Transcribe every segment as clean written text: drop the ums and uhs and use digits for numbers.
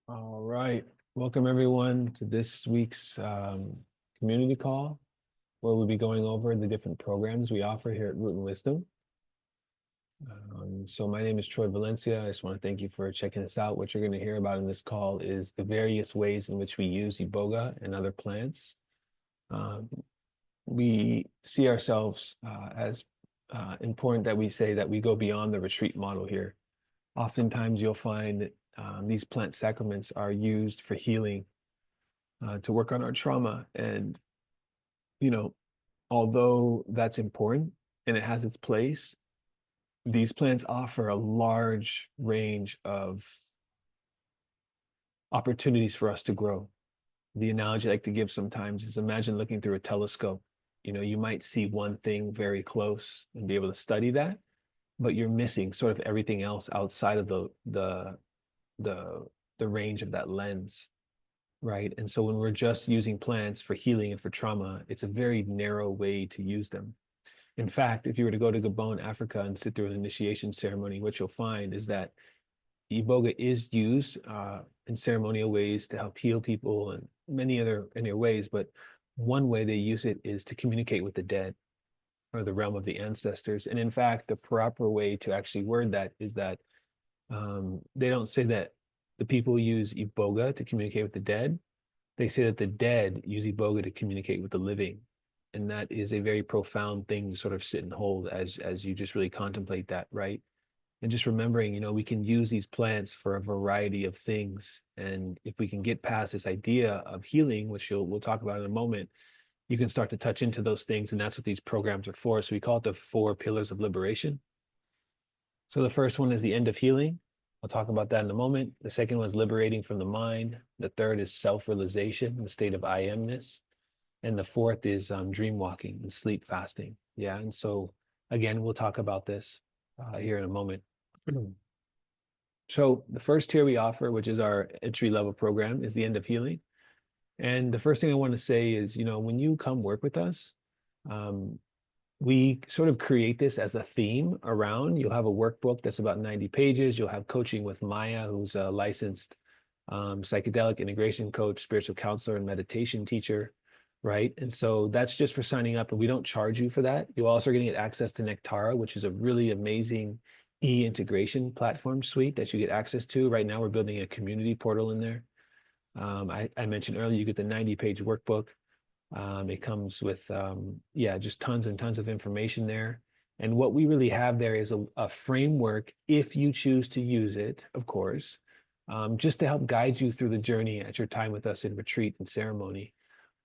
All right. Welcome everyone to this week's community call, where we'll be going over the different programs we offer here at Root and Wisdom. So my name is Troy Valencia. I just want to thank you for checking this out. What you're going to hear about in this call is the various ways in which we use Iboga and other plants. Um, we see ourselves as important that we say that we go beyond the retreat model here. Oftentimes you'll find that these plant sacraments are used for healing, to work on our trauma. And, you know, although that's important and it has its place, these plants offer a large range of opportunities for us to grow. The analogy I like to give sometimes is imagine looking through a telescope. You might see one thing very close and be able to study that, but you're missing sort of everything else outside of the range of that lens. Right. And so when we're just using plants for healing and for trauma, it's a very narrow way to use them. In fact, if you were to go to Gabon, Africa, and sit through an initiation ceremony, what you'll find is that Iboga is used in ceremonial ways to help heal people and many other ways. But one way they use it is to communicate with the dead or the realm of the ancestors. And in fact, the proper way to actually word that is that they don't say that the people use Iboga to communicate with the dead. They say that the dead use Iboga to communicate with the living. And that is a very profound thing to sort of sit and hold as you just really contemplate that, right? And just remembering, we can use these plants for a variety of things. And if we can get past this idea of healing, which we'll talk about in a moment, you can start to touch into those things. And that's what these programs are for. So we call it the 4 pillars of liberation. So the first one is the end of healing. I'll talk about that in a moment. The second one is liberating from the mind. The third is self-realization, the state of I amness. And the fourth is dream walking and sleep fasting. Yeah. And so again, we'll talk about this here in a moment. So the first tier we offer, which is our entry level program, is the end of healing. And the first thing I want to say is, when you come work with us, um, we sort of create this as a theme around. You'll have a workbook that's about 90 pages. You'll have coaching with Maya, who's a licensed psychedelic integration coach, spiritual counselor, and meditation teacher, right? And so that's just for signing up, and we don't charge you for that. You're also going to get access to Nectara, which is a really amazing e-integration platform suite that you get access to. Right now, we're building a community portal in there. I mentioned earlier, you get the 90-page workbook. It comes with, just tons and tons of information there. And what we really have there is a framework, if you choose to use it, of course, just to help guide you through the journey at your time with us in retreat and ceremony.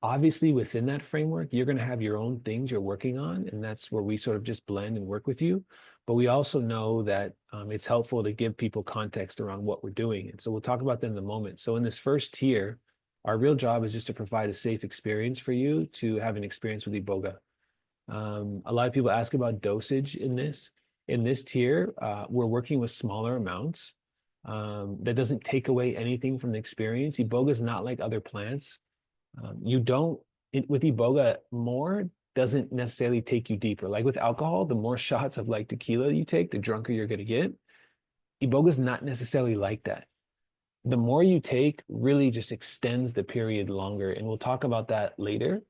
Obviously, within that framework, you're going to have your own things you're working on, and that's where we sort of just blend and work with you. But we also know that it's helpful to give people context around what we're doing. And so we'll talk about that in a moment. So in this first tier, our real job is just to provide a safe experience for you to have an experience with Iboga. A lot of people ask about dosage in this. In this tier, we're working with smaller amounts. That doesn't take away anything from the experience. Iboga is not like other plants. You don't, with Iboga, more doesn't necessarily take you deeper. Like with alcohol, the more shots of like tequila you take, the drunker you're going to get. Iboga is not necessarily like that. The more you take really just extends the period longer. And we'll talk about that later.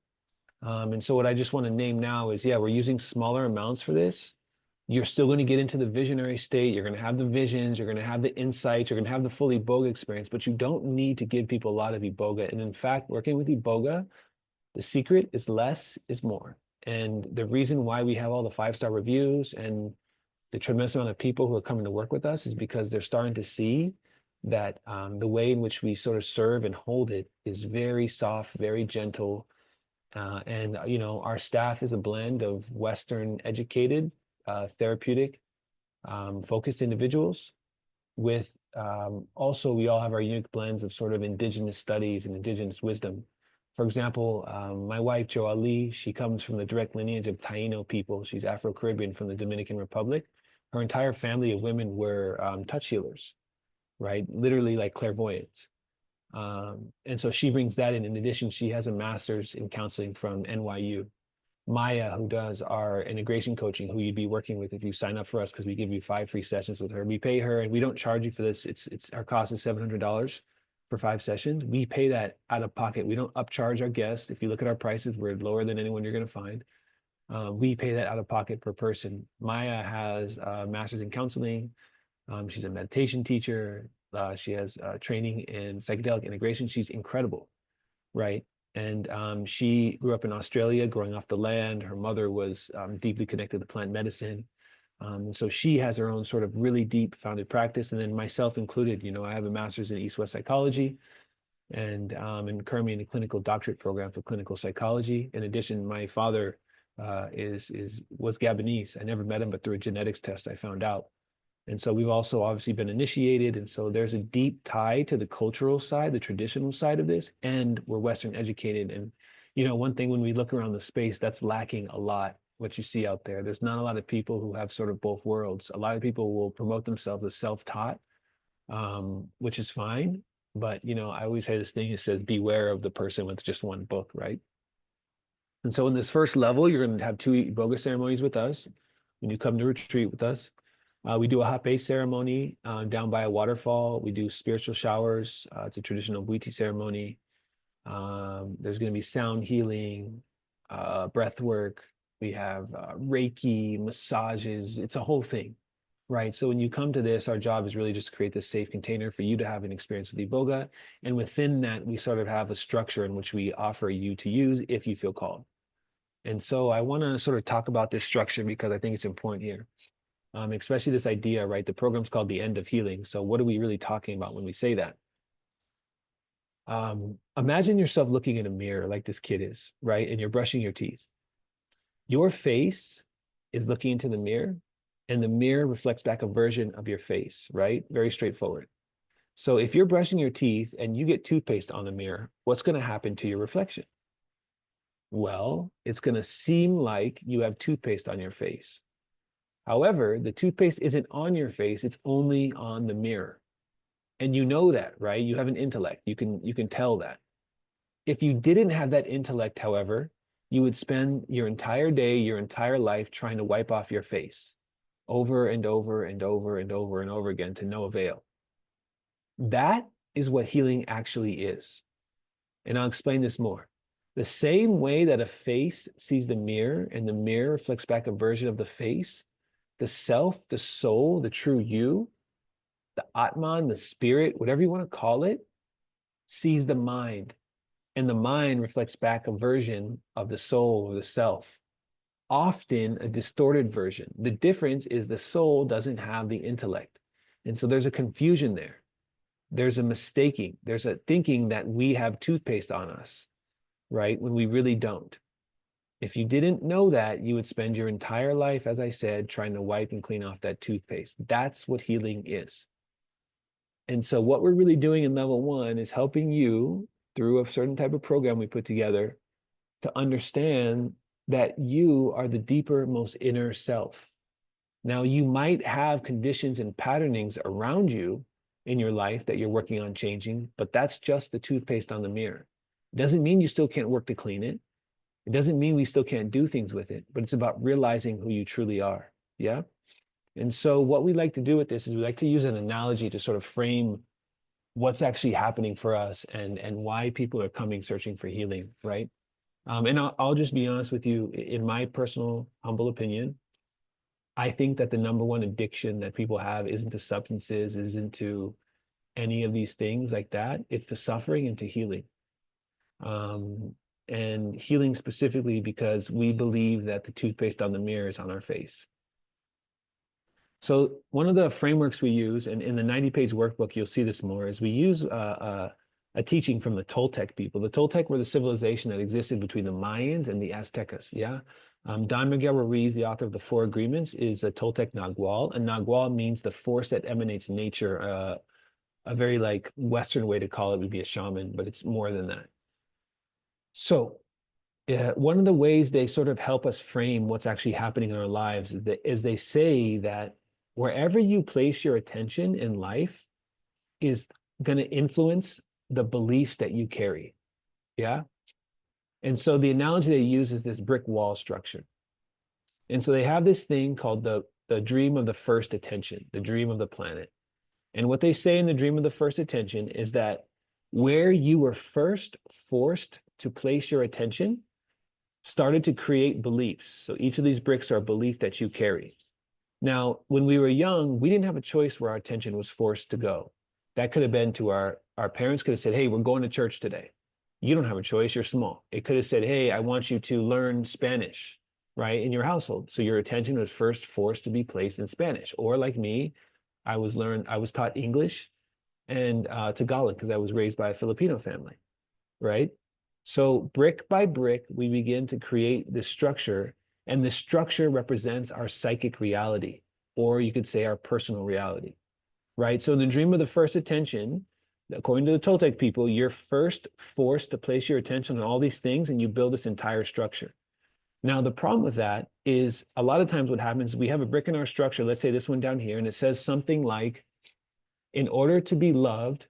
And so what I just want to name now is, we're using smaller amounts for this. You're still going to get into the visionary state. You're going to have the visions. You're going to have the insights. You're going to have the full Iboga experience, but you don't need to give people a lot of Iboga. And in fact, working with Iboga, the secret is less is more. And the reason why we have all the 5-star reviews and the tremendous amount of people who are coming to work with us is because they're starting to see that the way in which we sort of serve and hold it is very soft, very gentle. And our staff is a blend of Western educated, therapeutic, focused individuals with also we all have our unique blends of sort of indigenous studies and indigenous wisdom. For example, my wife, Jo Ali, she comes from the direct lineage of Taino people. She's Afro-Caribbean from the Dominican Republic. Her entire family of women were touch healers, right? Literally like clairvoyants. And so she brings that in. In addition, she has a master's in counseling from NYU. Maya, who does our integration coaching, who you'd be working with if you sign up for us, because we give you 5 free sessions with her. We pay her, and we don't charge you for this. Our cost is $700 for 5 sessions. We pay that out of pocket. We don't upcharge our guests. If you look at our prices, we're lower than anyone you're going to find. We pay that out of pocket per person. Maya has a master's in counseling. She's a meditation teacher. She has training in psychedelic integration. She's incredible, right? And she grew up in Australia, growing off the land. Her mother was deeply connected to plant medicine. And so she has her own sort of really deep founded practice. And then myself included, I have a master's in East-West psychology and currently in a clinical doctorate program for clinical psychology. In addition, my father was Gabonese. I never met him, but through a genetics test, I found out. And so we've also obviously been initiated. And so there's a deep tie to the cultural side, the traditional side of this, and we're Western educated. And, one thing when we look around the space, that's lacking a lot, what you see out there. There's not a lot of people who have sort of both worlds. A lot of people will promote themselves as self-taught, which is fine. But, I always say this thing, it says, beware of the person with just one book, right? And so in this first level, you're going to have 2 Iboga ceremonies with us when you come to retreat with us. We do a hot base ceremony down by a waterfall. We do spiritual showers. It's a traditional Bwiti ceremony. There's going to be sound healing, breath work. We have Reiki, massages. It's a whole thing, right? So when you come to this, our job is really just to create this safe container for you to have an experience with Iboga. And within that, we sort of have a structure in which we offer you to use if you feel called. And so I want to sort of talk about this structure because I think it's important here. Especially this idea, right? The program's called the end of healing. So what are we really talking about when we say that? Imagine yourself looking in a mirror like this kid is, right? And you're brushing your teeth. Your face is looking into the mirror, and the mirror reflects back a version of your face, right? Very straightforward. So if you're brushing your teeth and you get toothpaste on the mirror, what's going to happen to your reflection? Well, it's going to seem like you have toothpaste on your face. However, the toothpaste isn't on your face, it's only on the mirror. And you know that, right? You have an intellect. You can tell that. If you didn't have that intellect, however, you would spend your entire day, your entire life trying to wipe off your face over and over and over and over and over again to no avail. That is what healing actually is. And I'll explain this more. The same way that a face sees the mirror and the mirror reflects back a version of the face, the self, the soul, the true you, the Atman, the spirit, whatever you want to call it, sees the mind. And the mind reflects back a version of the soul or the self, often a distorted version. The difference is the soul doesn't have the intellect. And so there's a confusion there. There's a mistaking. There's a thinking that we have toothpaste on us, right? When we really don't. If you didn't know that, you would spend your entire life, as I said, trying to wipe and clean off that toothpaste. That's what healing is. And so what we're really doing in level 1 is helping you through a certain type of program we put together to understand that you are the deeper, most inner self. Now, you might have conditions and patternings around you in your life that you're working on changing, but that's just the toothpaste on the mirror. It doesn't mean you still can't work to clean it. It doesn't mean we still can't do things with it, but it's about realizing who you truly are. Yeah. And so what we like to do with this is we like to use an analogy to sort of frame what's actually happening for us and why people are coming searching for healing, right? And I'll just be honest with you, in my personal humble opinion, I think that the number one addiction that people have isn't to substances, isn't to any of these things like that. It's to suffering and to healing. And healing specifically because we believe that the toothpaste on the mirror is on our face. So one of the frameworks we use, and in the 90-page workbook, you'll see this more, is we use a teaching from the Toltec people. The Toltec were the civilization that existed between the Mayans and the Aztecas, yeah? Don Miguel Ruiz, the author of The Four Agreements, is a Toltec Nagual, and Nagual means the force that emanates nature. A very like Western way to call it would be a shaman, but it's more than that. So one of the ways they sort of help us frame what's actually happening in our lives is they say that wherever you place your attention in life is going to influence the beliefs that you carry. Yeah. And so the analogy they use is this brick wall structure. And so they have this thing called the dream of the first attention, the dream of the planet. And what they say in the dream of the first attention is that where you were first forced to place your attention started to create beliefs. So each of these bricks are a belief that you carry. Now, when we were young, we didn't have a choice where our attention was forced to go. That could have been to our parents could have said, hey, we're going to church today. You don't have a choice, you're small. It could have said, hey, I want you to learn Spanish, right, in your household. So your attention was first forced to be placed in Spanish. Or like me, I was taught English and Tagalog because I was raised by a Filipino family, right? So brick by brick, we begin to create this structure, and the structure represents our psychic reality, or you could say our personal reality, right? So in the dream of the first attention, according to the Toltec people, you're first forced to place your attention on all these things, and you build this entire structure. Now, the problem with that is a lot of times what happens is we have a brick in our structure, let's say this one down here, and it says something like, in order to be loved,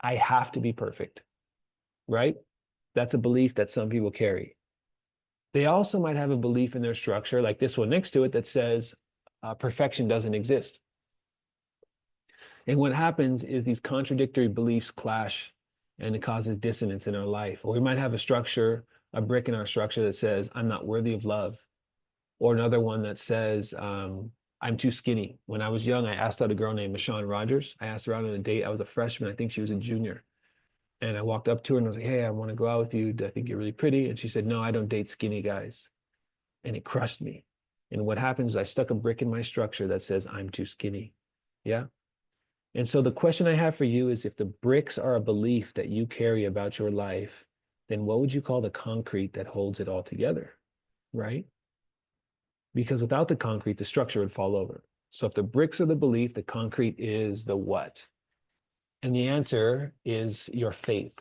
I have to be perfect, right? That's a belief that some people carry. They also might have a belief in their structure, like this one next to it, that says perfection doesn't exist. And what happens is these contradictory beliefs clash and it causes dissonance in our life. Or we might have a structure, a brick in our structure that says, I'm not worthy of love. Or another one that says, I'm too skinny. When I was young, I asked out a girl named Michonne Rogers. I asked her out on a date. I was a freshman. I think she was a junior. And I walked up to her and I was like, hey, I want to go out with you. I think you're really pretty. And she said, no, I don't date skinny guys. And it crushed me. And what happens is I stuck a brick in my structure that says, I'm too skinny. Yeah. And so the question I have for you is, if the bricks are a belief that you carry about your life, then what would you call the concrete that holds it all together? Right? Because without the concrete, the structure would fall over. So if the bricks are the belief, the concrete is the what? And the answer is your faith,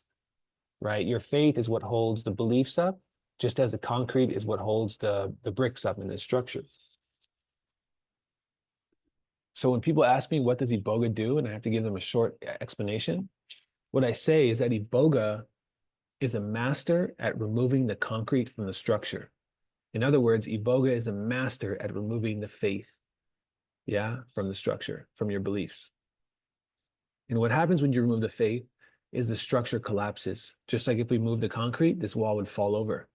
right? Your faith is what holds the beliefs up, just as the concrete is what holds the bricks up in the structure. So when people ask me, what does Iboga do? And I have to give them a short explanation, what I say is that Iboga is a master at removing the concrete from the structure. In other words, Iboga is a master at removing the faith, yeah, from the structure, from your beliefs. And what happens when you remove the faith is the structure collapses. Just like if we move the concrete, this wall would fall over.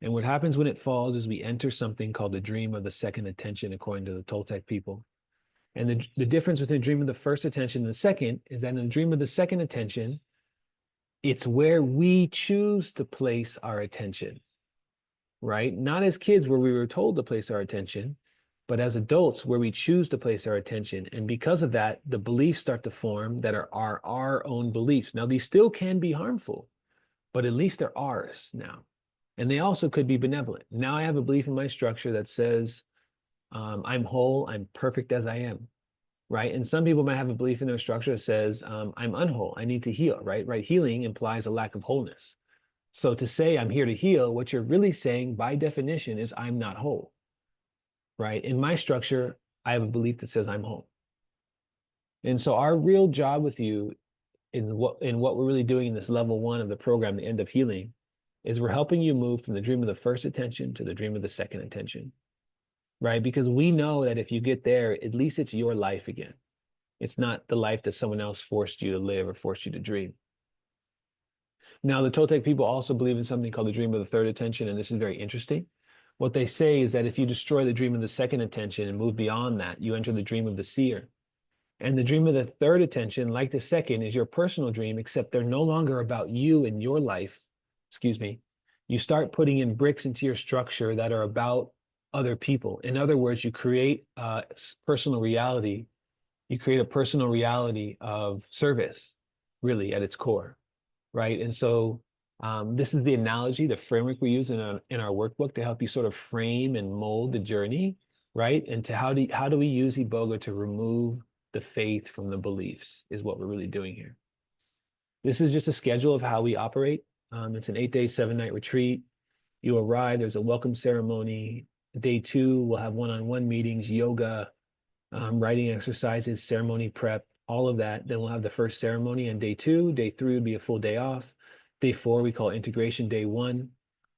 And what happens when it falls is we enter something called the dream of the second attention, according to the Toltec people. And the difference between the dream of the first attention and the second is that in the dream of the second attention, it's where we choose to place our attention, right? Not as kids where we were told to place our attention, but as adults where we choose to place our attention. And because of that, the beliefs start to form that are our own beliefs. Now, these still can be harmful, but at least they're ours now. And they also could be benevolent. Now I have a belief in my structure that says, I'm whole, I'm perfect as I am, right? And some people might have a belief in their structure that says, I'm unwhole, I need to heal, right? Right? Healing implies a lack of wholeness. So to say I'm here to heal, what you're really saying by definition is I'm not whole, right? In my structure, I have a belief that says I'm whole. And so our real job with you in what we're really doing in this level one of the program, the end of healing, is we're helping you move from the dream of the first attention to the dream of the second attention, right? Because we know that if you get there, at least it's your life again. It's not the life that someone else forced you to live or forced you to dream. Now, the Toltec people also believe in something called the dream of the third attention, and this is very interesting. What they say is that if you destroy the dream of the second attention and move beyond that, you enter the dream of the seer. And the dream of the third attention, like the second, is your personal dream, except they're no longer about you and your life. Excuse me. You start putting in bricks into your structure that are about other people. In other words, you create a personal reality. You create a personal reality of service, really, at its core, right? And so this is the analogy, the framework we use in our workbook to help you sort of frame and mold the journey, right? And to how do we use Iboga to remove the faith from the beliefs is what we're really doing here. This is just a schedule of how we operate. It's an 8-day, 7-night retreat. You arrive, there's a welcome ceremony. Day 2, we'll have one-on-one meetings, yoga, writing exercises, ceremony prep, all of that. Then we'll have the first ceremony on day 2. Day 3 would be a full day off. Day 4, we call integration. Day 1,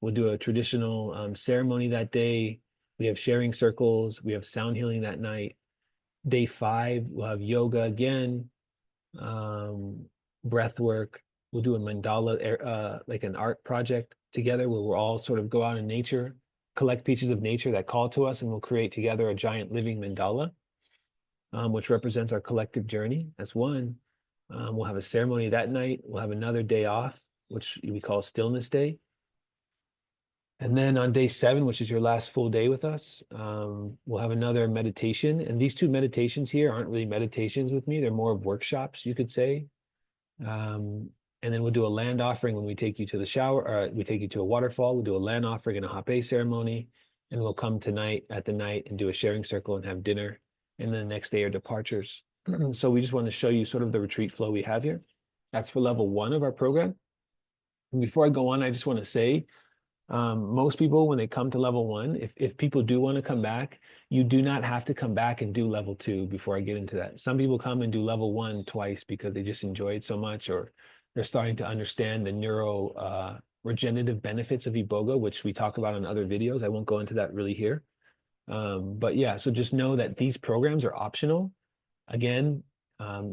we'll do a traditional ceremony that day. We have sharing circles. We have sound healing that night. Day 5, we'll have yoga again. breath work. We'll do a mandala, like an art project together where we'll all sort of go out in nature, collect pieces of nature that call to us, and we'll create together a giant living mandala, which represents our collective journey as one. We'll have a ceremony that night. We'll have another day off, which we call Stillness Day. And then on day 7, which is your last full day with us, we'll have another meditation. And these two meditations here aren't really meditations with me. They're more of workshops, you could say. And then we'll do a land offering when we take you to the shower, or we take you to a waterfall. We'll do a land offering and a hape ceremony. And we'll come tonight at the night and do a sharing circle and have dinner. And then the next day are departures. So we just want to show you sort of the retreat flow we have here. That's for level 1 of our program. And before I go on, I just want to say, most people, when they come to level 1, if people do want to come back, you do not have to come back and do level 2 before I get into that. Some people come and do level 1 twice because they just enjoy it so much, or they're starting to understand the neuro regenerative benefits of Iboga, which we talk about in other videos. I won't go into that really here. But yeah, so just know that these programs are optional. Again,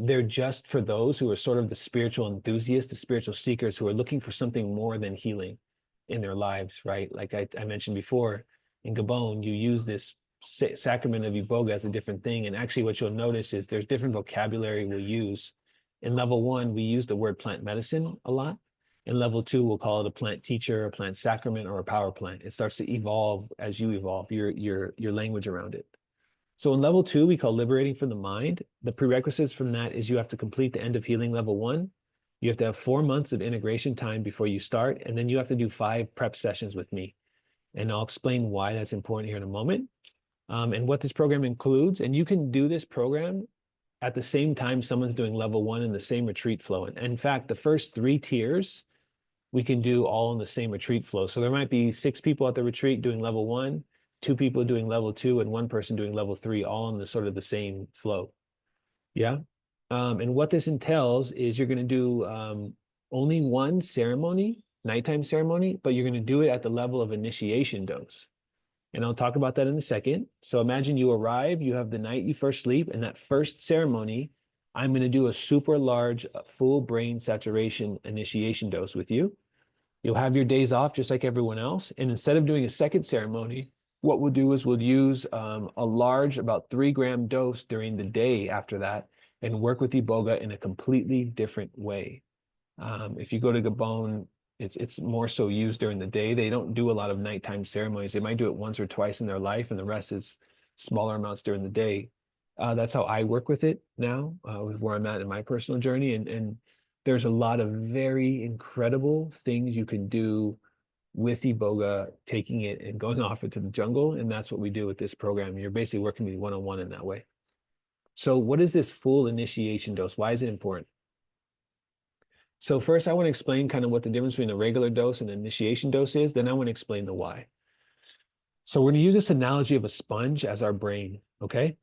they're just for those who are sort of the spiritual enthusiasts, the spiritual seekers who are looking for something more than healing in their lives, right? Like I mentioned before, in Gabon, you use this sacrament of Iboga as a different thing. And actually what you'll notice is there's different vocabulary we'll use. In level 1, we use the word plant medicine a lot. In level 2, we'll call it a plant teacher, a plant sacrament, or a power plant. It starts to evolve as you evolve your language around it. So in level 2, we call liberating from the mind. The prerequisites from that is you have to complete the end of healing level 1. You have to have 4 months of integration time before you start, and then you have to do 5 prep sessions with me. And I'll explain why that's important here in a moment, and what this program includes. And you can do this program at the same time someone's doing level 1 in the same retreat flow. And in fact, the first 3 tiers we can do all in the same retreat flow. So there might be 6 people at the retreat doing level 1, 2 people doing level 2, and 1 person doing level 3, all in the sort of the same flow. Yeah. And what this entails is you're going to do only one ceremony, nighttime ceremony, but you're going to do it at the level of initiation dose. And I'll talk about that in a second. So imagine you arrive, you have the night you first sleep, and that first ceremony, I'm going to do a super large full brain saturation initiation dose with you. You'll have your days off just like everyone else. And instead of doing a second ceremony, what we'll do is we'll use a large, about 3-gram dose during the day after that, and work with Iboga in a completely different way. If you go to Gabon, it's more so used during the day. They don't do a lot of nighttime ceremonies. They might do it once or twice in their life, and the rest is smaller amounts during the day. That's how I work with it now, with where I'm at in my personal journey. And there's a lot of very incredible things you can do with Iboga, taking it and going off into the jungle. And that's what we do with this program. You're basically working with me one-on-one in that way. So what is this full initiation dose? Why is it important? So first, I want to explain kind of what the difference between a regular dose and an initiation dose is. Then I want to explain the why. So we're going to use this analogy of a sponge as our brain, okay?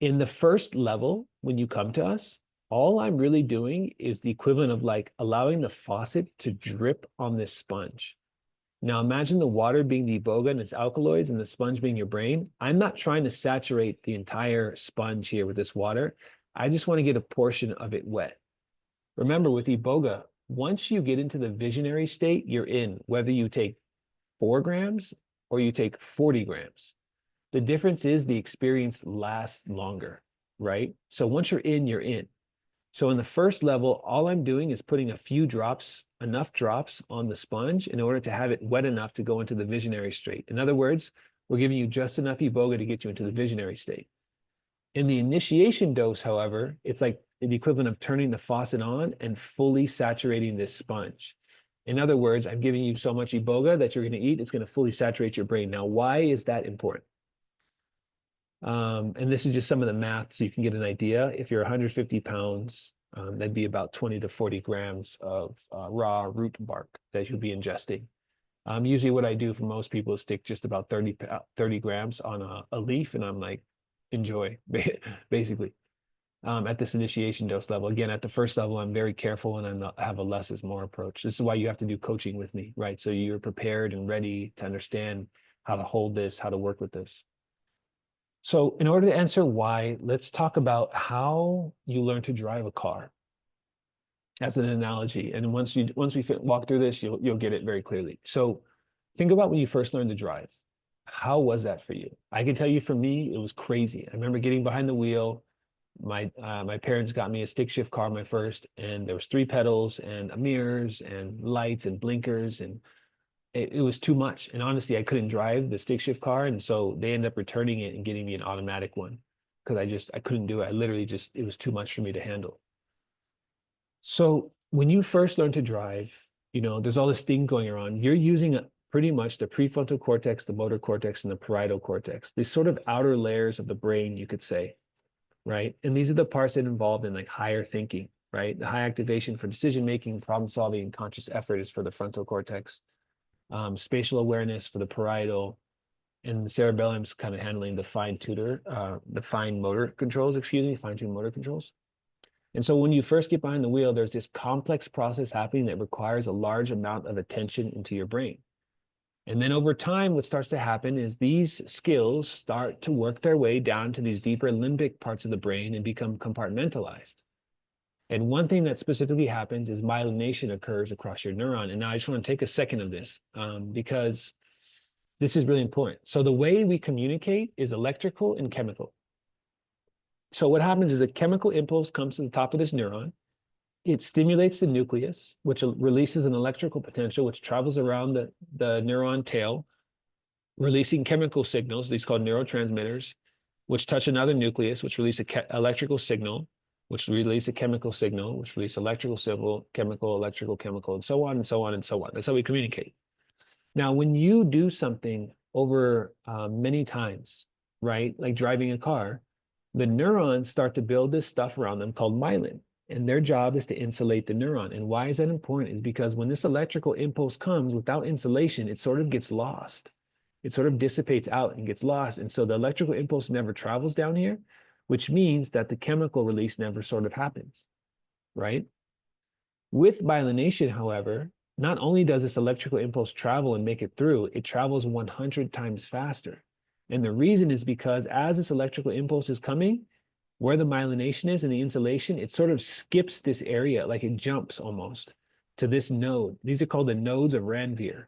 In the first level, when you come to us, all I'm really doing is the equivalent of like allowing the faucet to drip on this sponge. Now imagine the water being the Iboga and its alkaloids and the sponge being your brain. I'm not trying to saturate the entire sponge here with this water. I just want to get a portion of it wet. Remember, with Iboga, once you get into the visionary state, you're in, whether you take 4 grams or you take 40 grams. The difference is the experience lasts longer, right? So once you're in, you're in. So in the first level, all I'm doing is putting a few drops, enough drops on the sponge in order to have it wet enough to go into the visionary state. In other words, we're giving you just enough Iboga to get you into the visionary state. In the initiation dose, however, it's like the equivalent of turning the faucet on and fully saturating this sponge. In other words, I'm giving you so much Iboga that you're going to eat, it's going to fully saturate your brain. Now, why is that important? And this is just some of the math so you can get an idea. If you're 150 pounds, that'd be about 20 to 40 grams of raw root bark that you'll be ingesting. Usually what I do for most people is stick just about 30 grams on a leaf, and I'm like, enjoy, basically. At this initiation dose level. Again, at the first level, I'm very careful and I have a less is more approach. This is why you have to do coaching with me, right? So you're prepared and ready to understand how to hold this, how to work with this. So in order to answer why, let's talk about how you learn to drive a car. as an analogy. And once we walk through this, you'll get it very clearly. So think about when you first learned to drive. How was that for you? I can tell you for me, it was crazy. I remember getting behind the wheel. My parents got me a stick shift car, my first, and there was three pedals and mirrors and lights and blinkers, and it was too much. And honestly, I couldn't drive the stick shift car, and so they ended up returning it and getting me an automatic one because I couldn't do it. I literally just it was too much for me to handle. So when you first learn to drive, there's all this thing going around. You're using pretty much the prefrontal cortex, the motor cortex, and the parietal cortex, these sort of outer layers of the brain, you could say, right? And these are the parts that involved in like higher thinking, right? The high activation for decision making, problem solving, and conscious effort is for the frontal cortex. Spatial awareness for the parietal, and the cerebellum's kind of handling the fine motor controls, fine-tuned motor controls. And so when you first get behind the wheel, there's this complex process happening that requires a large amount of attention into your brain. And then over time, what starts to happen is these skills start to work their way down to these deeper limbic parts of the brain and become compartmentalized. And one thing that specifically happens is myelination occurs across your neuron. And now I just want to take a second of this because this is really important. So the way we communicate is electrical and chemical. So what happens is a chemical impulse comes to the top of this neuron. It stimulates the nucleus, which releases an electrical potential, which travels around the neuron tail, releasing chemical signals, these called neurotransmitters, which touch another nucleus, which release an electrical signal, which release a chemical signal, which release electrical signal, chemical, electrical, chemical, and so on and so on and so on. That's how we communicate. Now, when you do something over many times, right, like driving a car, the neurons start to build this stuff around them called myelin. And their job is to insulate the neuron. And why is that important? Is because when this electrical impulse comes without insulation, it sort of gets lost. It sort of dissipates out and gets lost. And so the electrical impulse never travels down here, which means that the chemical release never sort of happens, right? With myelination, however, not only does this electrical impulse travel and make it through, it travels 100 times faster. And the reason is because as this electrical impulse is coming, where the myelination is and the insulation, it sort of skips this area, like it jumps almost to this node. These are called the nodes of Ranvier.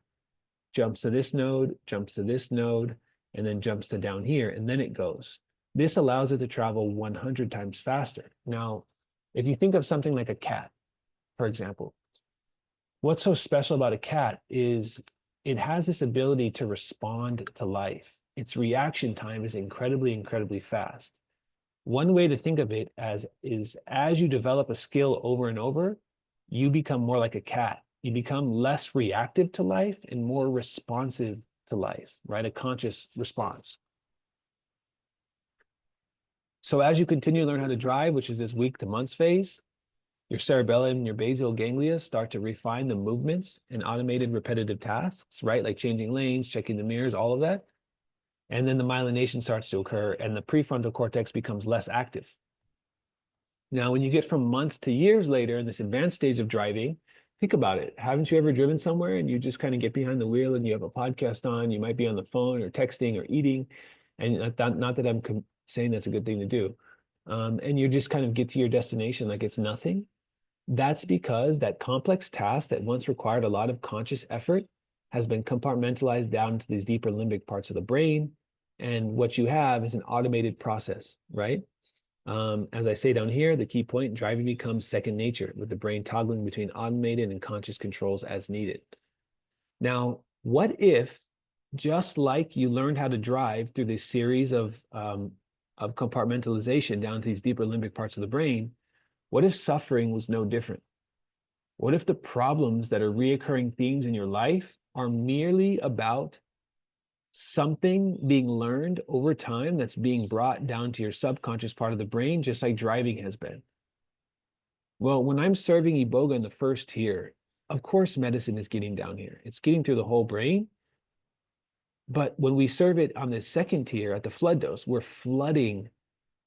Jumps to this node, jumps to this node, and then jumps to down here, and then it goes. This allows it to travel 100 times faster. Now, if you think of something like a cat, for example, what's so special about a cat is it has this ability to respond to life. Its reaction time is incredibly, incredibly fast. One way to think of it is as you develop a skill over and over, you become more like a cat. You become less reactive to life and more responsive to life, right? A conscious response. So as you continue to learn how to drive, which is this week to months phase, your cerebellum and your basal ganglia start to refine the movements and automated repetitive tasks, right? Like changing lanes, checking the mirrors, all of that. And then the myelination starts to occur and the prefrontal cortex becomes less active. Now, when you get from months to years later in this advanced stage of driving, think about it. Haven't you ever driven somewhere and you just kind of get behind the wheel and you have a podcast on, you might be on the phone or texting or eating, and not that I'm saying that's a good thing to do, and you just kind of get to your destination like it's nothing. That's because that complex task that once required a lot of conscious effort has been compartmentalized down to these deeper limbic parts of the brain. And what you have is an automated process, right? As I say down here, the key point, driving becomes second nature, with the brain toggling between automated and conscious controls as needed. Now, what if, just like you learned how to drive through this series of compartmentalization down to these deeper limbic parts of the brain, what if suffering was no different? What if the problems that are reoccurring themes in your life are merely about something being learned over time that's being brought down to your subconscious part of the brain, just like driving has been? Well, when I'm serving Iboga in the first tier, of course, medicine is getting down here. It's getting through the whole brain. But when we serve it on the second tier at the flood dose, we're flooding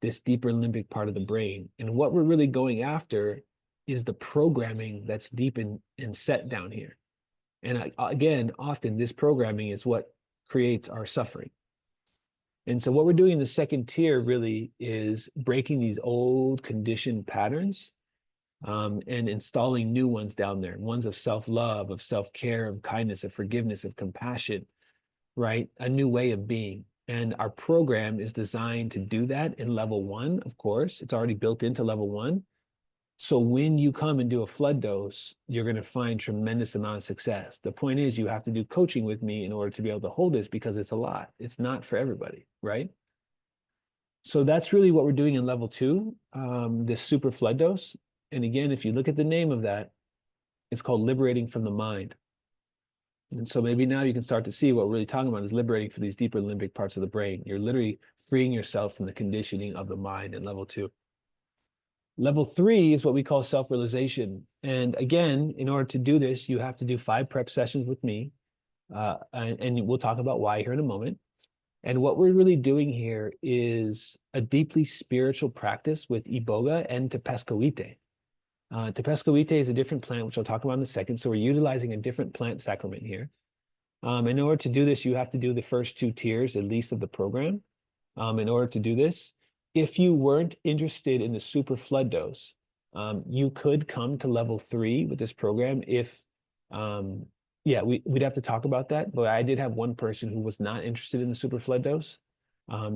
this deeper limbic part of the brain. And what we're really going after is the programming that's deep and set down here. And again, often this programming is what creates our suffering. And so what we're doing in the second tier really is breaking these old conditioned patterns and installing new ones down there, ones of self-love, of self-care, of kindness, of forgiveness, of compassion, right? A new way of being. And our program is designed to do that in level one, of course. It's already built into level one. So when you come and do a flood dose, you're going to find tremendous amount of success. The point is you have to do coaching with me in order to be able to hold this because it's a lot. It's not for everybody, right? So that's really what we're doing in level two, this super flood dose. And again, if you look at the name of that, it's called Liberating from the Mind. And so maybe now you can start to see what we're really talking about is liberating for these deeper limbic parts of the brain. You're literally freeing yourself from the conditioning of the mind in level two. Level three is what we call self-realization. And again, in order to do this, you have to do 5 prep sessions with me. And we'll talk about why here in a moment. And what we're really doing here is a deeply spiritual practice with Iboga and Tepescoite. Tepescoite is a different plant, which I'll talk about in a second. So we're utilizing a different plant sacrament here. In order to do this, you have to do the first 2 tiers, at least, of the program. In order to do this, if you weren't interested in the super flood dose, you could come to level 3 with this program if, yeah, we'd have to talk about that. But I did have one person who was not interested in the super flood dose,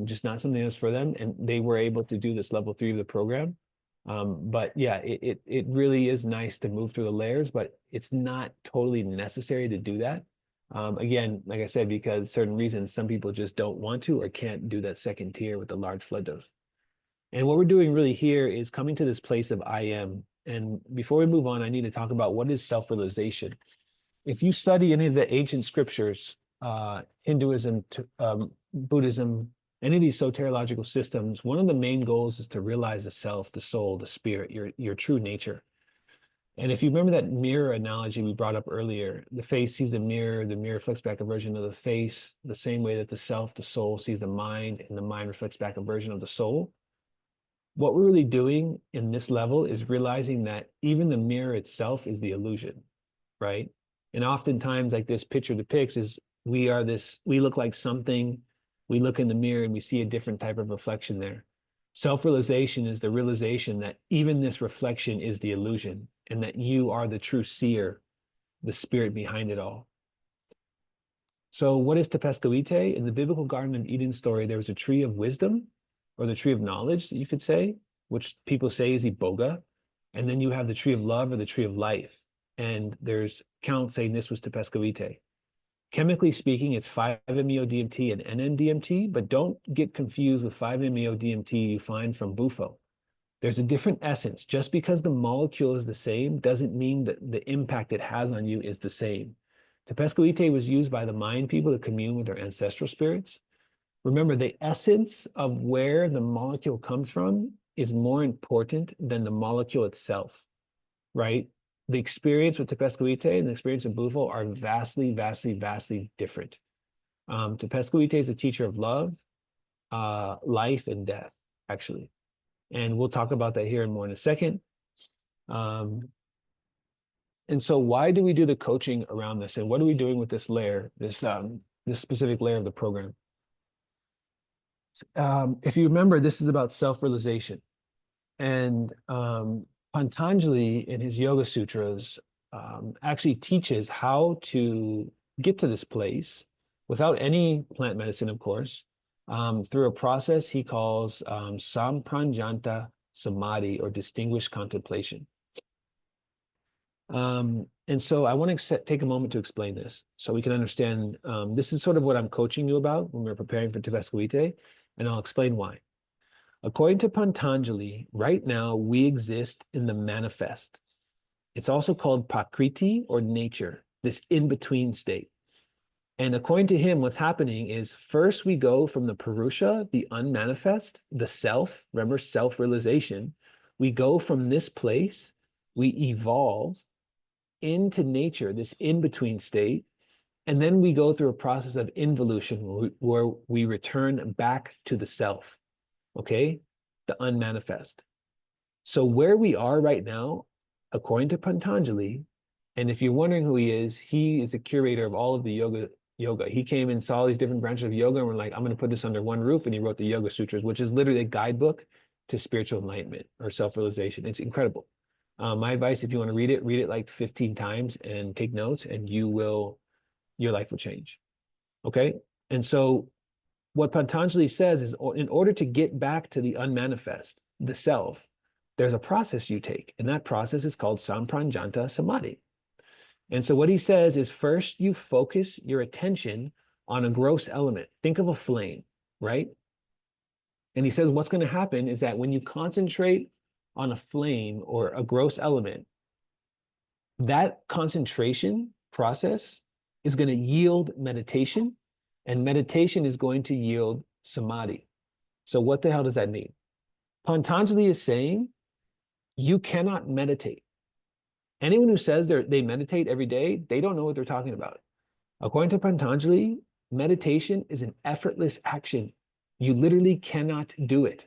just not something that's for them. And they were able to do this level 3 of the program. But yeah, it really is nice to move through the layers, but it's not totally necessary to do that. Again, like I said, because certain reasons, some people just don't want to or can't do that second tier with the large flood dose. And what we're doing really here is coming to this place of I am. And before we move on, I need to talk about what is self-realization. If you study any of the ancient scriptures, Hinduism, Buddhism, any of these soteriological systems, one of the main goals is to realize the self, the soul, the spirit, your true nature. And if you remember that mirror analogy we brought up earlier, the face sees the mirror reflects back a version of the face, the same way that the self, the soul, sees the mind, and the mind reflects back a version of the soul. What we're really doing in this level is realizing that even the mirror itself is the illusion, right? And oftentimes, like this picture depicts, is we look like something, we look in the mirror and we see a different type of reflection there. Self-realization is the realization that even this reflection is the illusion and that you are the true seer, the spirit behind it all. So what is Tepescoite? In the biblical Garden of Eden story, there was a tree of wisdom, or the tree of knowledge, you could say, which people say is Iboga. And then you have the tree of love or the tree of life. And there's counts saying this was Tepescoite. Chemically speaking, it's 5-MeO-DMT and NN-DMT, but don't get confused with 5-MeO-DMT you find from bufo. There's a different essence. Just because the molecule is the same doesn't mean that the impact it has on you is the same. Tepescoite was used by the Mayan people to commune with their ancestral spirits. Remember, the essence of where the molecule comes from is more important than the molecule itself, right? The experience with Tepescoite and the experience of bufo are vastly, vastly, vastly different. Tepescoite is a teacher of love, life, and death, actually. And we'll talk about that here in more in a second. And so why do we do the coaching around this? And what are we doing with this layer, this specific layer of the program? If you remember, this is about self-realization. And Patanjali, in his Yoga Sutras, actually teaches how to get to this place without any plant medicine, of course, through a process he calls Sampranjanta Samadhi, or distinguished contemplation. And so I want to take a moment to explain this so we can understand. This is sort of what I'm coaching you about when we're preparing for Tepescoite, and I'll explain why. According to Patanjali, right now we exist in the manifest. It's also called Prakriti, or nature, this in-between state. And according to him, what's happening is first we go from the Purusha, the unmanifest, the self, remember self-realization. We go from this place, we evolve into nature, this in-between state, and then we go through a process of involution where we return back to the self, okay? The unmanifest. So where we are right now, according to Patanjali, and if you're wondering who he is a curator of all of the yoga. He came and saw these different branches of yoga and we're like, I'm going to put this under one roof. And he wrote the Yoga Sutras, which is literally a guidebook to spiritual enlightenment or self-realization. It's incredible. My advice, if you want to read it like 15 times and take notes, and your life will change. Okay. And so what Patanjali says is in order to get back to the unmanifest, the self, there's a process you take, and that process is called Sampranjanta Samadhi. And so what he says is first you focus your attention on a gross element. Think of a flame, right? And he says what's going to happen is that when you concentrate on a flame or a gross element, that concentration process is going to yield meditation, and meditation is going to yield samadhi. So what the hell does that mean? Patanjali is saying you cannot meditate. Anyone who says they meditate every day, they don't know what they're talking about. According to Patanjali, meditation is an effortless action. You literally cannot do it.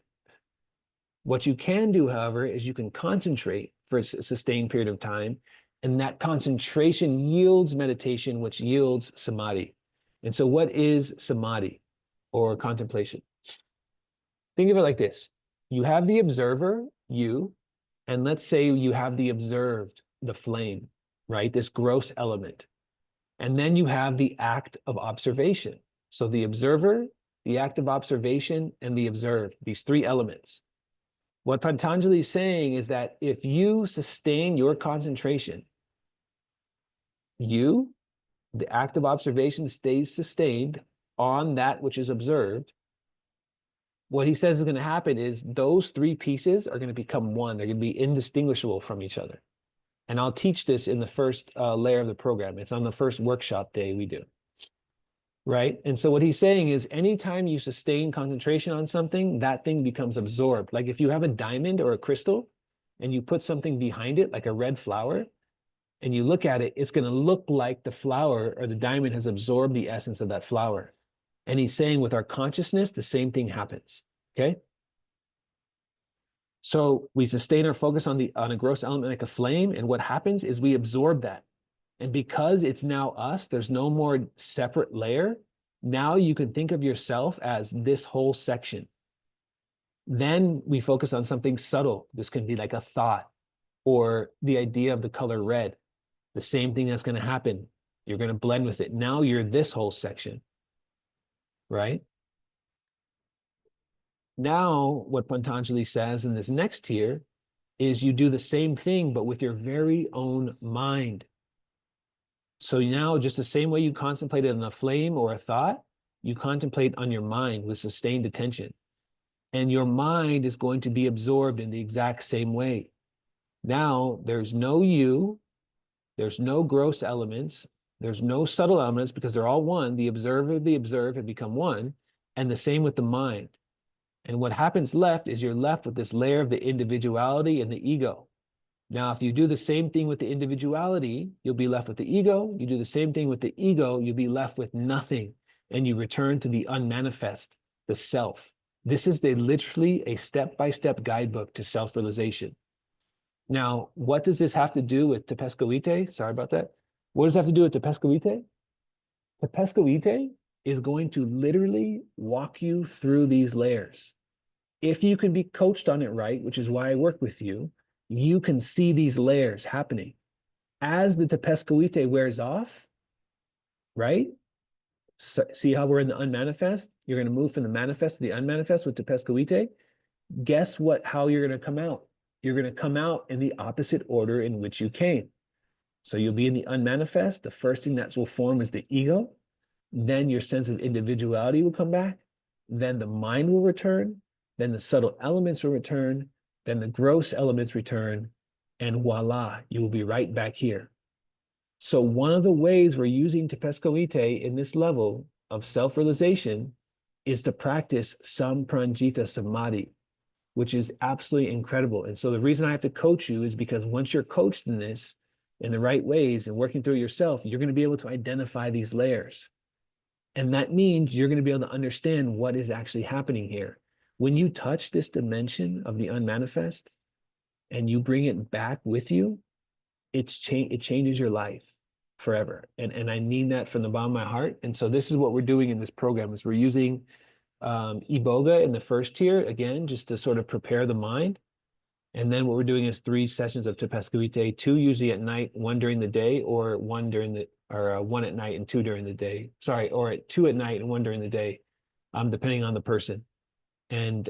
What you can do, however, is you can concentrate for a sustained period of time, and that concentration yields meditation, which yields samadhi. And so what is samadhi or contemplation? Think of it like this. You have the observer, you, and let's say you have the observed, the flame, right? This gross element. And then you have the act of observation. So the observer, the act of observation, and the observed, these three elements. What Patanjali is saying is that if you sustain your concentration, the act of observation stays sustained on that which is observed, what he says is going to happen is those three pieces are going to become one. They're going to be indistinguishable from each other. And I'll teach this in the first layer of the program. It's on the first workshop day we do. Right? And so what he's saying is anytime you sustain concentration on something, that thing becomes absorbed. Like if you have a diamond or a crystal and you put something behind it, like a red flower, and you look at it, it's going to look like the flower or the diamond has absorbed the essence of that flower. And he's saying with our consciousness, the same thing happens. Okay? So we sustain our focus on a gross element like a flame, and what happens is we absorb that. And because it's now us, there's no more separate layer. Now you can think of yourself as this whole section. Then we focus on something subtle. This can be like a thought or the idea of the color red. The same thing that's going to happen. You're going to blend with it. Now you're this whole section, right? Now, what Patanjali says in this next tier is you do the same thing, but with your very own mind. So now, just the same way you contemplated on a flame or a thought, you contemplate on your mind with sustained attention. And your mind is going to be absorbed in the exact same way. Now, there's no you, there's no gross elements, there's no subtle elements because they're all one. The observer, the observed have become one, and the same with the mind. And what happens left is you're left with this layer of the individuality and the ego. Now, if you do the same thing with the individuality, you'll be left with the ego. You do the same thing with the ego, you'll be left with nothing. And you return to the unmanifest, the self. This is literally a step-by-step guidebook to self-realization. Now, what does this have to do with Tepescoite? Sorry about that. What does it have to do with Tepescoite? Tepescoite is going to literally walk you through these layers. If you can be coached on it right, which is why I work with you, you can see these layers happening. As the Tepescoite wears off, right? So, see how we're in the unmanifest? You're going to move from the manifest to the unmanifest with Tepescoite. Guess how you're going to come out? You're going to come out in the opposite order in which you came. So you'll be in the unmanifest. The first thing that will form is the ego. Then your sense of individuality will come back. Then the mind will return. Then the subtle elements will return. Then the gross elements return. And voila, you will be right back here. So one of the ways we're using Tepescoite in this level of self-realization is to practice Sampranjita Samadhi, which is absolutely incredible. And so the reason I have to coach you is because once you're coached in this in the right ways and working through yourself, you're going to be able to identify these layers. And that means you're going to be able to understand what is actually happening here. When you touch this dimension of the unmanifest and you bring it back with you, it changes your life forever. And I mean that from the bottom of my heart. And so this is what we're doing in this program is we're using Iboga in the first tier, again, just to sort of prepare the mind. And then what we're doing is 3 sessions of Tepescoite, 2 usually at night, 1 during the day, or 1 during the or 1 at night and 2 during the day. Sorry, or 2 at night and 1 during the day, depending on the person. And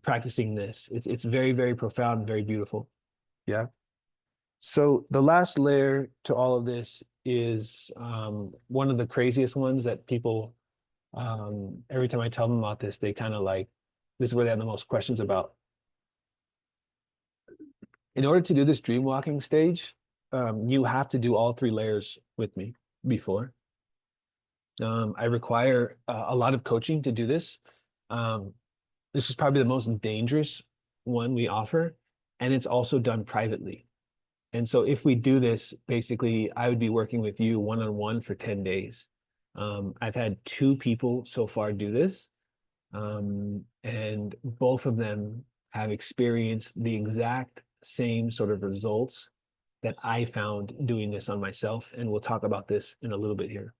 practicing this, it's very, very profound, very beautiful. Yeah. So the last layer to all of this is one of the craziest ones that people, every time I tell them about this, they kind of like, this is where they have the most questions about. In order to do this dream walking stage, you have to do all 3 layers with me before. I require a lot of coaching to do this. Um, this is probably the most dangerous one we offer, and it's also done privately. And so if we do this, basically, I would be working with you one-on-one for 10 days. I've had 2 people so far do this, and both of them have experienced the exact same sort of results that I found doing this on myself. And we'll talk about this in a little bit here.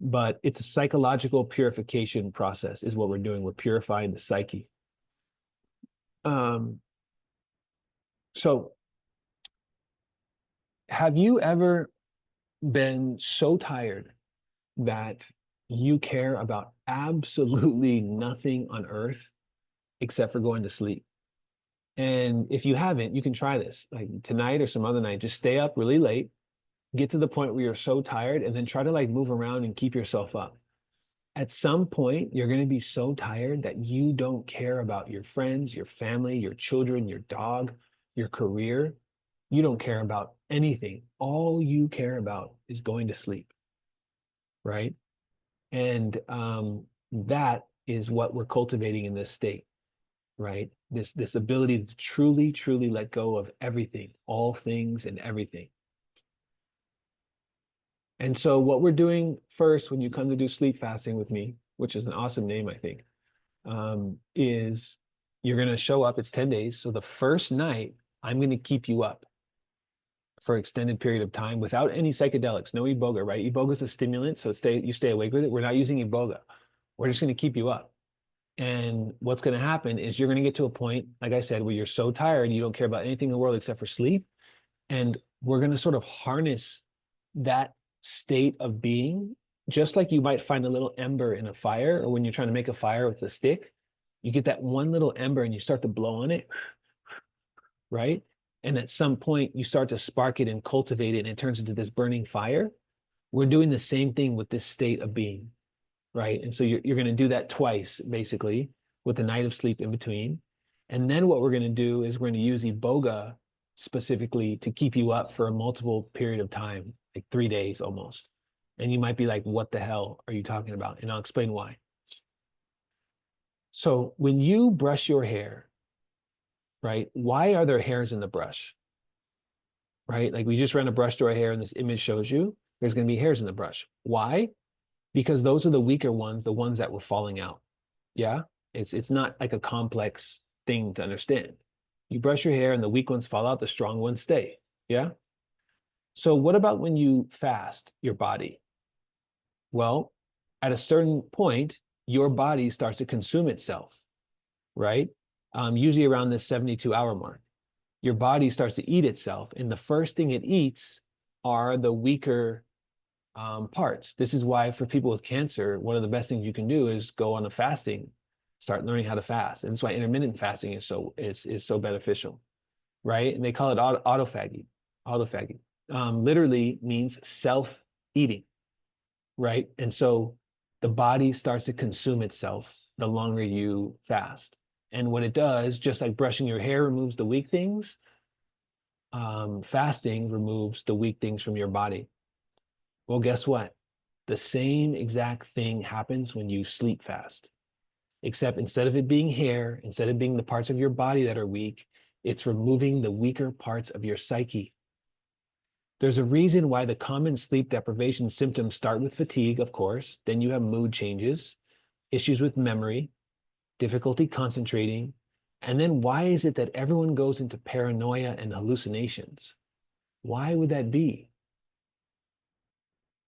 But it's a psychological purification process is what we're doing. We're purifying the psyche. So have you ever been so tired that you care about absolutely nothing on earth except for going to sleep? And if you haven't, you can try this. Like tonight or some other night, just stay up really late, get to the point where you're so tired, and then try to like move around and keep yourself up. At some point, you're going to be so tired that you don't care about your friends, your family, your children, your dog, your career. You don't care about anything. All you care about is going to sleep, right? And that is what we're cultivating in this state, right? This ability to truly, truly let go of everything, all things and everything. And so what we're doing first when you come to do sleep fasting with me, which is an awesome name, I think, is you're going to show up. It's 10 days. So the first night, I'm going to keep you up for an extended period of time without any psychedelics, no Iboga, right? Iboga is a stimulant, so you stay awake with it. We're not using Iboga. We're just going to keep you up. And what's going to happen is you're going to get to a point, like I said, where you're so tired, you don't care about anything in the world except for sleep. And we're going to sort of harness that state of being, just like you might find a little ember in a fire, or when you're trying to make a fire with a stick, you get that one little ember and you start to blow on it, right? And at some point, you start to spark it and cultivate it, and it turns into this burning fire. We're doing the same thing with this state of being, right? And so you're going to do that twice, basically, with the night of sleep in between. And then what we're going to do is we're going to use Iboga specifically to keep you up for a multiple period of time, like 3 days almost. And you might be like, what the hell are you talking about? And I'll explain why. So when you brush your hair, right, why are there hairs in the brush? Right? Like we just ran a brush through our hair and this image shows you there's going to be hairs in the brush. Why? Because those are the weaker ones, the ones that were falling out. Yeah. It's not like a complex thing to understand. You brush your hair and the weak ones fall out, the strong ones stay. Yeah. So what about when you fast your body? Well, at a certain point, your body starts to consume itself, right? Usually around this 72-hour mark. Your body starts to eat itself, and the first thing it eats are the weaker parts. This is why for people with cancer, one of the best things you can do is go on a fasting, start learning how to fast. And that's why intermittent fasting is so beneficial, right? And they call it autophagy. Autophagy literally means self-eating, right? And so the body starts to consume itself the longer you fast. And what it does, just like brushing your hair removes the weak things, fasting removes the weak things from your body. Well, guess what? The same exact thing happens when you sleep fast, except instead of it being hair, instead of being the parts of your body that are weak, it's removing the weaker parts of your psyche. There's a reason why the common sleep deprivation symptoms start with fatigue, of course. Then you have mood changes, issues with memory, difficulty concentrating. And then why is it that everyone goes into paranoia and hallucinations? Why would that be?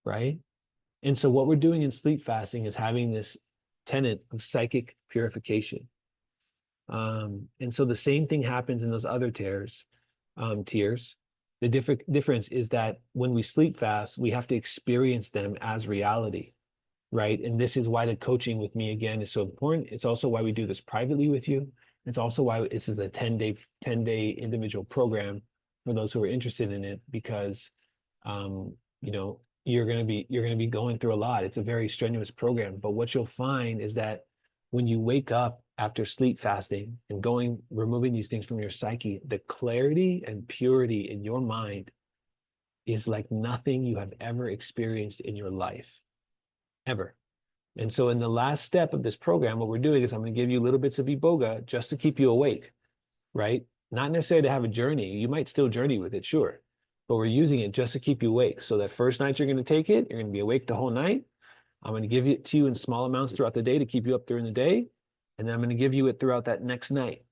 Right? And so what we're doing in sleep fasting is having this tenet of psychic purification. And so the same thing happens in those other tiers. The difference is that when we sleep fast, we have to experience them as reality, right? And this is why the coaching with me again is so important. It's also why we do this privately with you. It's also why this is a 10-day individual program for those who are interested in it, because you know, you're gonna be going through a lot. It's a very strenuous program. But what you'll find is that when you wake up after sleep fasting and removing these things from your psyche, the clarity and purity in your mind is like nothing you have ever experienced in your life, ever. And so in the last step of this program, what we're doing is I'm going to give you little bits of Iboga just to keep you awake, right? Not necessarily to have a journey. You might still journey with it, sure. But we're using it just to keep you awake. So that first night you're going to take it, you're going to be awake the whole night. I'm going to give it to you in small amounts throughout the day to keep you up during the day. And then I'm going to give you it throughout that next night.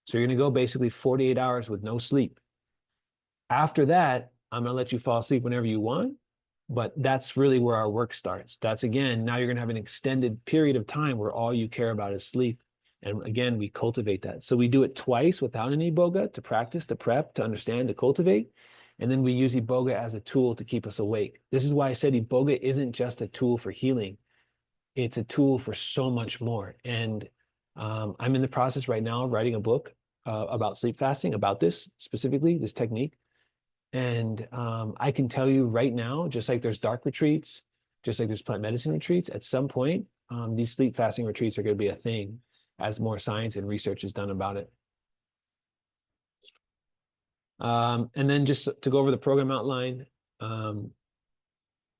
So you're going to go basically 48 hours with no sleep. After that, I'm going to let you fall asleep whenever you want. But that's really where our work starts. That's again, now you're going to have an extended period of time where all you care about is sleep. And again, we cultivate that. So we do it twice without an Iboga to practice, to prep, to understand, to cultivate. And then we use Iboga as a tool to keep us awake. This is why I said Iboga isn't just a tool for healing. It's a tool for so much more. And I'm in the process right now of writing a book about sleep fasting, about this specifically, this technique. And I can tell you right now, just like there's dark retreats, just like there's plant medicine retreats, at some point, these sleep fasting retreats are going to be a thing as more science and research is done about it. And then just to go over the program outline, um,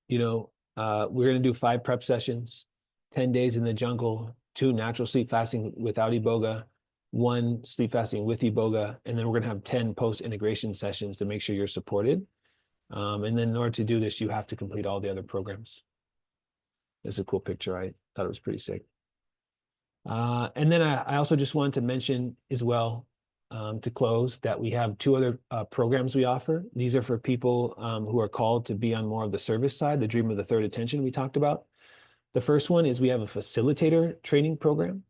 we're going to do 5 prep sessions, 10 days in the jungle, 2 natural sleep fasting without Iboga, 1 sleep fasting with Iboga, and then we're going to have 10 post-integration sessions to make sure you're supported. And then in order to do this, you have to complete all the other programs. It's a cool picture. I thought it was pretty sick. And then I also just wanted to mention as well, to close, that we have 2 other programs we offer. These are for people who are called to be on more of the service side, the dream of the third attention we talked about. The first one is we have a facilitator training program.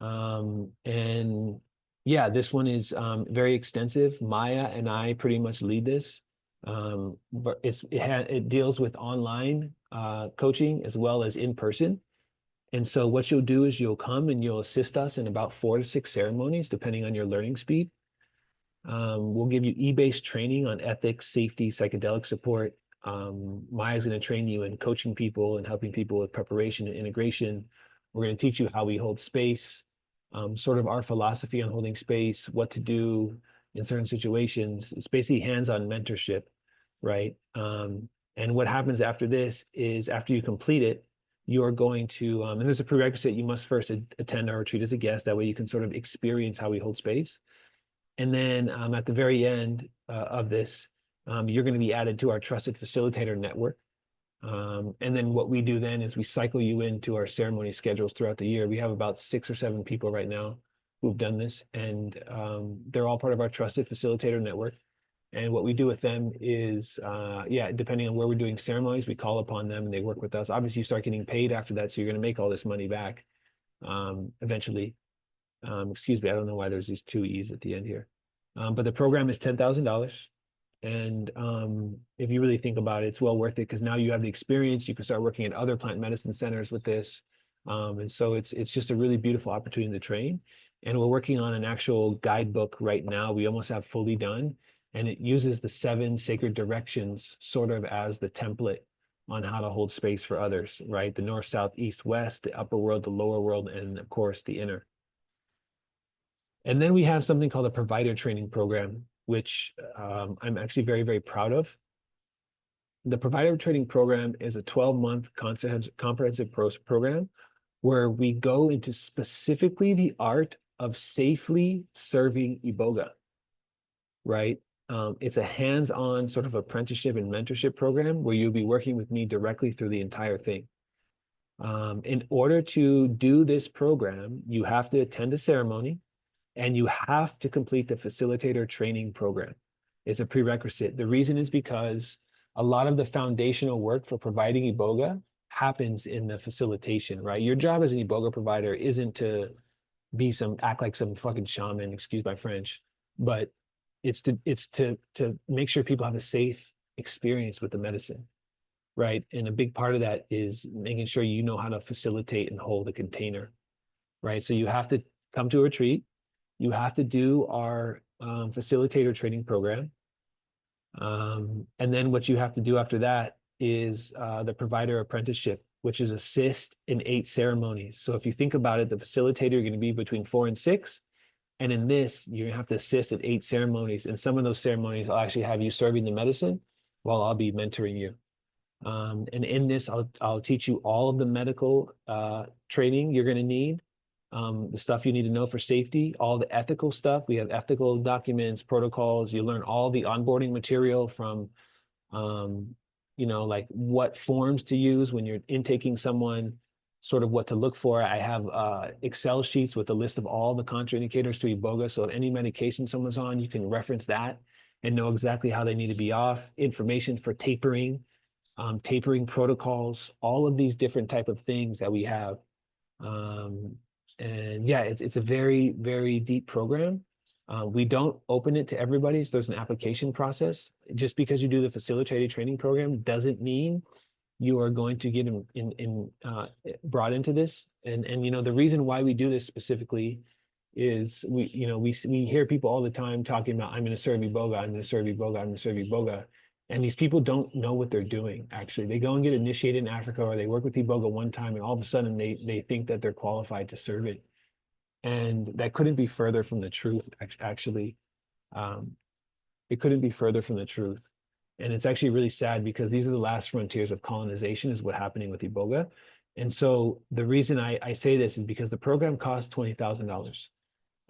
And yeah, this one is very extensive. Maya and I pretty much lead this. But it deals with online coaching as well as in person. And so what you'll do is you'll come and you'll assist us in about 4 to 6 ceremonies, depending on your learning speed. We'll give you e-based training on ethics, safety, psychedelic support. Maya's going to train you in coaching people and helping people with preparation and integration. We're going to teach you how we hold space, sort of our philosophy on holding space, what to do in certain situations. It's basically hands-on mentorship, right? And what happens after this is after you complete it, you're going to, and there's a prerequisite, you must first attend our retreat as a guest. That way you can sort of experience how we hold space. And then at the very end of this, you're going to be added to our trusted facilitator network. And then what we do then is we cycle you into our ceremony schedules throughout the year. We have about 6 or 7 people right now who've done this, and they're all part of our trusted facilitator network. And what we do with them is, depending on where we're doing ceremonies, we call upon them and they work with us. Obviously, you start getting paid after that, so you're going to make all this money back eventually. Excuse me, I don't know why there's these 2 E's at the end here. But the program is $10,000. And if you really think about it, it's well worth it, because now you have the experience. You can start working at other plant medicine centers with this. And so it's just a really beautiful opportunity to train. And we're working on an actual guidebook right now. We almost have fully done. And it uses the 7 sacred directions sort of as the template on how to hold space for others, right? The north, south, east, west, the upper world, the lower world, and of course, the inner. And then we have something called a provider training program, which I'm actually very, very proud of. The provider training program is a 12-month comprehensive program where we go into specifically the art of safely serving Iboga, right? It's a hands-on sort of apprenticeship and mentorship program where you'll be working with me directly through the entire thing. In order to do this program, you have to attend a ceremony and you have to complete the facilitator training program. It's a prerequisite. The reason is because a lot of the foundational work for providing Iboga happens in the facilitation, right? Your job as an Iboga provider isn't to act like some fucking shaman, excuse my French, but it's to make sure people have a safe experience with the medicine, right? And a big part of that is making sure you know how to facilitate and hold a container, right? So you have to come to a retreat, you have to do our facilitator training program. And then what you have to do after that is the provider apprenticeship, which is assist in 8 ceremonies. So if you think about it, the facilitator, you're going to be between 4 and 6. And in this, you're going to have to assist in 8 ceremonies. And some of those ceremonies will actually have you serving the medicine while I'll be mentoring you. And in this, I'll teach you all of the medical training you're going to need, the stuff you need to know for safety, all the ethical stuff. We have ethical documents, protocols. You learn all the onboarding material from, like what forms to use when you're intaking someone, sort of what to look for. I have Excel sheets with a list of all the contraindicators to Iboga. So if any medication someone's on, you can reference that and know exactly how they need to be off. Information for tapering, tapering protocols, all of these different type of things that we have. And yeah, it's a very, very deep program. We don't open it to everybody, so there's an application process. Just because you do the facilitated training program doesn't mean you are going to get brought into this. And the reason why we do this specifically is we hear people all the time talking about, I'm going to serve Iboga, I'm going to serve Iboga, I'm going to serve Iboga. And these people don't know what they're doing, actually. They go and get initiated in Africa, or they work with Iboga one time, and all of a sudden they think that they're qualified to serve it. And that couldn't be further from the truth, actually. It couldn't be further from the truth. And it's actually really sad, because these are the last frontiers of colonization, is what's happening with Iboga. And so the reason I say this is because the program costs $20,000.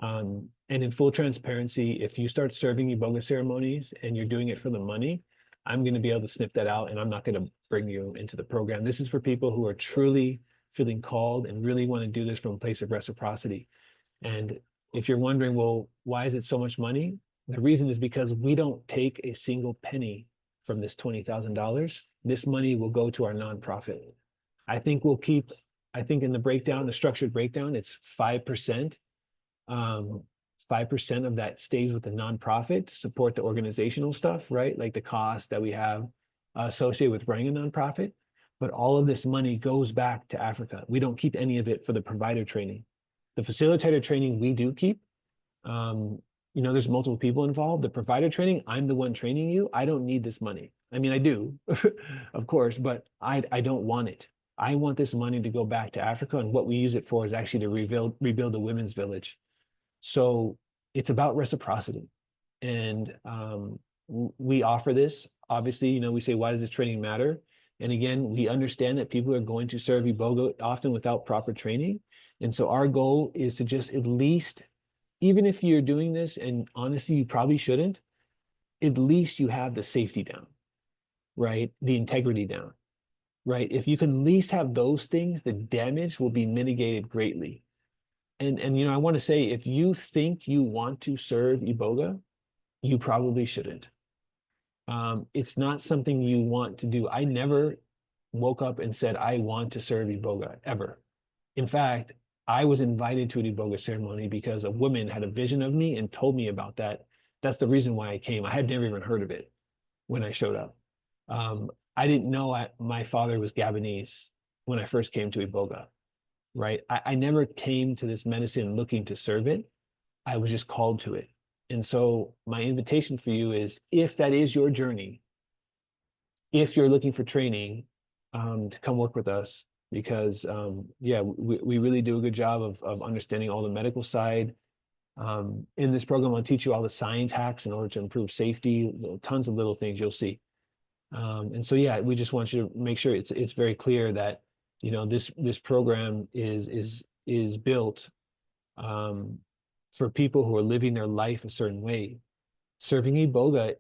And in full transparency, if you start serving Iboga ceremonies and you're doing it for the money, I'm going to be able to sniff that out, and I'm not going to bring you into the program. This is for people who are truly feeling called and really want to do this from a place of reciprocity. And if you're wondering, well, why is it so much money? The reason is because we don't take a single penny from this $20,000. This money will go to our nonprofit. I think in the breakdown, the structured breakdown, it's 5%. 5% of that stays with the nonprofit to support the organizational stuff, right? Like the cost that we have associated with running a nonprofit. But all of this money goes back to Africa. We don't keep any of it for the provider training. The facilitator training we do keep. There's multiple people involved. The provider training, I'm the one training you. I don't need this money. I mean, I do, of course, but I don't want it. I want this money to go back to Africa, and what we use it for is actually to rebuild the women's village. So it's about reciprocity. And we offer this. Obviously, we say, why does this training matter? And again, we understand that people are going to serve Iboga often without proper training. And so our goal is to just at least, even if you're doing this, and honestly, you probably shouldn't, at least you have the safety down, right? The integrity down, right? If you can at least have those things, the damage will be mitigated greatly. And I want to say, if you think you want to serve Iboga, you probably shouldn't. It's not something you want to do. I never woke up and said, I want to serve Iboga, ever. In fact, I was invited to an Iboga ceremony because a woman had a vision of me and told me about that. That's the reason why I came. I had never even heard of it when I showed up. I didn't know my father was Gabonese when I first came to Iboga, right? I never came to this medicine looking to serve it. I was just called to it. And so my invitation for you is, if that is your journey, if you're looking for training, to come work with us, because we really do a good job of understanding all the medical side. In this program, I'll teach you all the science hacks in order to improve safety, tons of little things you'll see. And so, yeah, we just want you to make sure it's very clear that, this program is built for people who are living their life a certain way. Serving Iboga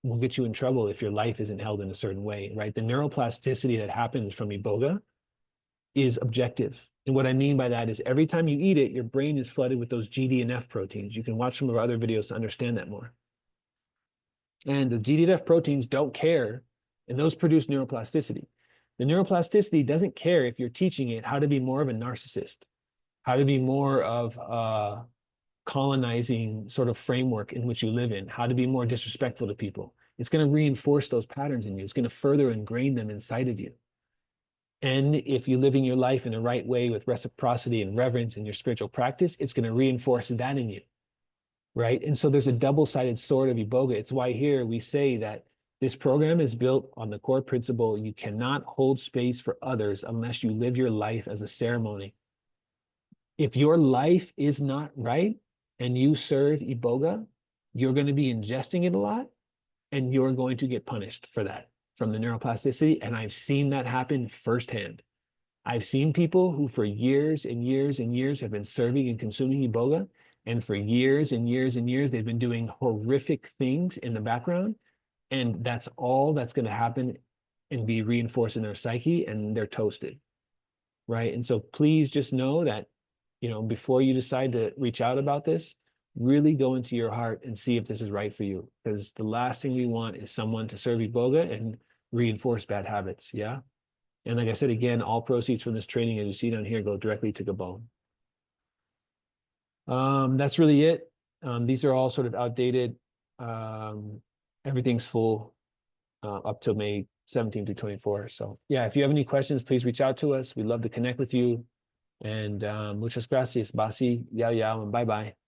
will get you in trouble if your life isn't held in a certain way, right? The neuroplasticity that happens from Iboga is objective. And what I mean by that is, every time you eat it, your brain is flooded with those GD and F proteins. You can watch some of our other videos to understand that more. And the GD and F proteins don't care, and those produce neuroplasticity. The neuroplasticity doesn't care if you're teaching it how to be more of a narcissist, how to be more of a colonizing sort of framework in which you live in, how to be more disrespectful to people. It's going to reinforce those patterns in you. It's going to further ingrain them inside of you. And if you're living your life in the right way with reciprocity and reverence in your spiritual practice, it's going to reinforce that in you, right? And so there's a double-sided sword of Iboga. It's why here we say that this program is built on the core principle you cannot hold space for others unless you live your life as a ceremony. If your life is not right and you serve Iboga, you're going to be ingesting it a lot and you're going to get punished for that from the neuroplasticity. And I've seen that happen firsthand. I've seen people who for years and years and years have been serving and consuming Iboga. And for years and years and years, they've been doing horrific things in the background. And that's all that's going to happen and be reinforced in their psyche, and they're toasted, right? And so please just know that, before you decide to reach out about this, really go into your heart and see if this is right for you. Because the last thing we want is someone to serve Iboga and reinforce bad habits. Yeah. And like I said, again, all proceeds from this training, as you see down here, go directly to Gabon. That's really it. These are all sort of outdated. Everything's full up till May 17 to 24. So yeah, if you have any questions, please reach out to us. We'd love to connect with you. And muchas gracias, Basi, yao yao, and bye bye.